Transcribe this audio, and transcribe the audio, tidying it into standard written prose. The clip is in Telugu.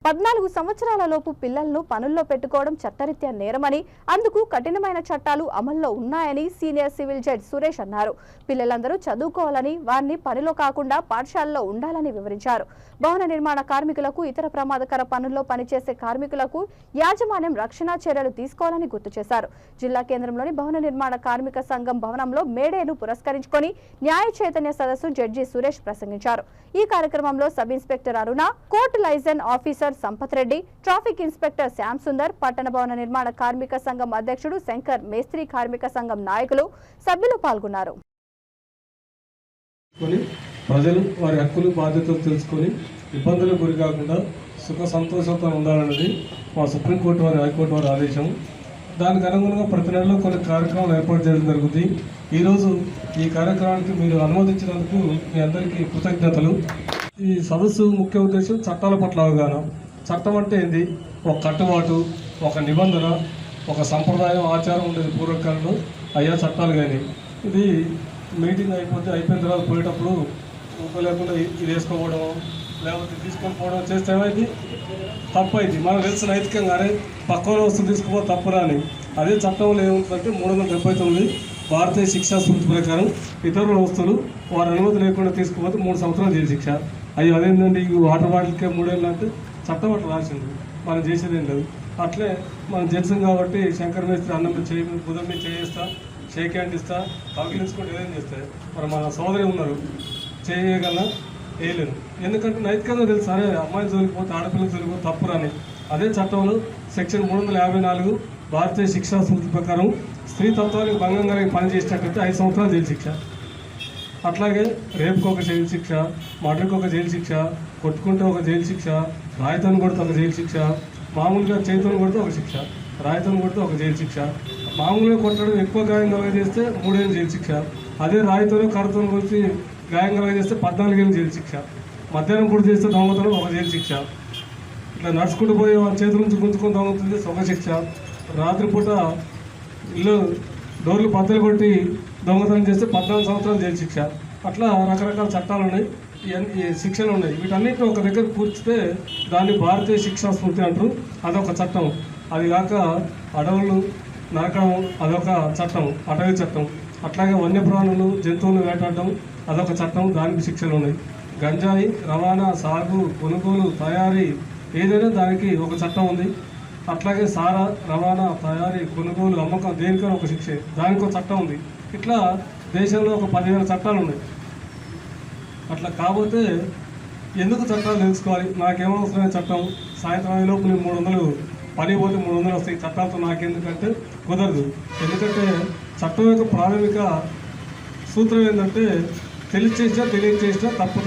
14 సంవత్సరాల లోపు పిల్లలను పనుల్లో పెట్టుకోవడం చట్టరీత్యా నేరమని అందుకు కఠినమైన చట్టాలు అమల్లో ఉన్నాయని సీనియర్ సివిల్ జడ్జి సురేష్ అన్నారు. పిల్లలందరూ చదువుకోవాలని, వారిని పనిలో కాకుండా పాఠశాలలో ఉండాలని వివరించారు. భవన నిర్మాణ కార్మికులకు, ఇతర ప్రమాదకర పనుల్లో పనిచేసే కార్మికులకు యాజమాన్యం రక్షణ చర్యలు తీసుకోవాలని గుర్తు చేశారు. జిల్లా కేంద్రంలోని భవన నిర్మాణ కార్మిక సంఘం భవనంలో మేడేను పురస్కరించుకొని న్యాయ చైతన్య సదస్సు జడ్జి సురేష్ ప్రసంగించారు. ఈ కార్యక్రమంలో sub inspector Aruna, court liaison officer Sampath Reddy, traffic inspector Shyam Sundar, పట్టణ భవన నిర్మాణ కార్మిక సంఘం అధ్యక్షుడు శంకర్, మేస్త్రీ కార్మిక సంఘం నాయకులు, సభ్యులు పాల్గొన్నారు. ప్రజలు వారి హక్కులు, బాధ్యతలు తెలుసుకొని ఇబ్బందులకు గురి కాకుండా సుఖ సంతోషంతో ఉండాలన్నది మా సుప్రీంకోర్టు వారి, హైకోర్టు వారి ఆదేశం. దానికి అనుగుణంగా ప్రతి నెలలో కొన్ని కార్యక్రమాలు ఏర్పాటు చేయడం జరుగుతుంది. ఈరోజు ఈ కార్యక్రమానికి మీరు అనుమతించినందుకు మీ అందరికీ కృతజ్ఞతలు. ఈ సదస్సు ముఖ్య ఉద్దేశం చట్టాల పట్ల అవగాహన. చట్టం అంటే ఏంది? ఒక కట్టుబాటు, ఒక నిబంధన, ఒక సంప్రదాయం, ఆచారం ఉండేది పూర్వకాలంలో. అయ్యా చట్టాలు కానీ ఇది మీటింగ్ అయిపోయిన తర్వాత పోయేటప్పుడు లేకుండా ఇది వేసుకోవడం, లేకపోతే తీసుకొని పోవడం చేస్తే ఏమైంది? తప్పు అయింది. మనకు తెలిసిన నైతికంగానే పక్కన వస్తువు తీసుకోవడం తప్పురా అని. అదే చట్టంలో ఏముంటుందంటే 379 భారతీయ శిక్షా స్మృతి ప్రకారం ఇతరుల వస్తువులు వారి అనుమతి లేకుండా తీసుకుపోతే 3 సంవత్సరాలు జైలు శిక్ష. అయ్యో అదేంటండి వాటర్ బాటిల్కే 3 ఏళ్ళు అంటే చట్టం అట్లా రాసింది, మనం చేసేది ఏం లేదు. అట్లే మనం జడ్సం కాబట్టి శంకర్ మేస్త్రి అన్నం బుధం మీద చేయిస్తా, షేక్ హ్యాండ్ ఇస్తా, తగిలించుకుంటే ఏదైనా చేస్తే మరి మన సోదరి ఉన్నారు చేయగలనా వేయలేను. ఎందుకంటే నైతికంగా తెలుసు, సరే అమ్మాయిలు జోలిపోతే ఆడపిల్లలు జోలిపోతే తప్పురని. అదే చట్టంలో సెక్షన్ 354 భారతీయ శిక్షా స్మృతి ప్రకారం స్త్రీ తత్వానికి భంగం కలిగి పనిచేసినట్టయితే 5 సంవత్సరాలు జైలు శిక్ష. అట్లాగే రేపుకి ఒక జైలు శిక్ష, మర్డర్కి ఒక జైలు శిక్ష, కొట్టుకుంటే ఒక జైలు శిక్ష, రాయితోని కొడితే ఒక జైలు శిక్ష, మామూలుగా చేతిని కొడితే ఒక శిక్ష, రాయితోని కొడితే ఒక జైలు శిక్ష, మామూలుగా కొట్టడం ఎక్కువ గాయం కలగజేస్తే 3 ఏళ్ళు జైలు శిక్ష, అదే రాయితోని కర్రతో కొలిచి గాయం కలగజేస్తే 14 ఏళ్ళు జైలు శిక్ష, మధ్యాహ్నం పూట చేస్తే దొంగతనం ఒక జైలు శిక్ష, ఇట్లా నడుచుకుంటూ పోయి చేతుల నుంచి గుంజుకొని దొంగతుంది ఒక శిక్ష, రాత్రిపూట ఇల్లు డోర్లు బద్దలు కొట్టి దొంగతనం చేస్తే 14 సంవత్సరాలు జైలు శిక్ష. అట్లా రకరకాల చట్టాలు ఉన్నాయి, ఈ శిక్షలు ఉన్నాయి. వీటన్నిటిని ఒక దగ్గర కూర్చితే దాన్ని భారతీయ శిక్షా స్మృతి అంటారు. అదొక చట్టం. అది కాక అడవులు నరకడం అదొక చట్టం, అటవీ చట్టం. అట్లాగే వన్యప్రాణులు, జంతువులు వేటాడడం అదొక చట్టం, దానికి శిక్షలు ఉన్నాయి. గంజాయి రవాణా, సాగు, కొనుగోలు, తయారీ ఏదైనా దానికి ఒక చట్టం ఉంది. అట్లాగే సారా రవాణా, తయారీ, కొనుగోలు, అమ్మకం దేనికైనా ఒక శిక్ష, దానికి ఒక చట్టం ఉంది. ఇట్లా దేశంలో ఒక 10,000 చట్టాలు ఉన్నాయి. అట్లా కాకపోతే ఎందుకు చట్టాలు తెలుసుకోవాలి? నాకేమవసరమైన చట్టం? సాయంత్రం అయ్యేలోపు నేను 300 పని పోతే 300 వస్తాయి, చట్టాలతో నాకెందుకంటే కుదరదు. ఎందుకంటే చట్టం యొక్క ప్రాథమిక సూత్రం ఏంటంటే తెలియచేసినా తప్పు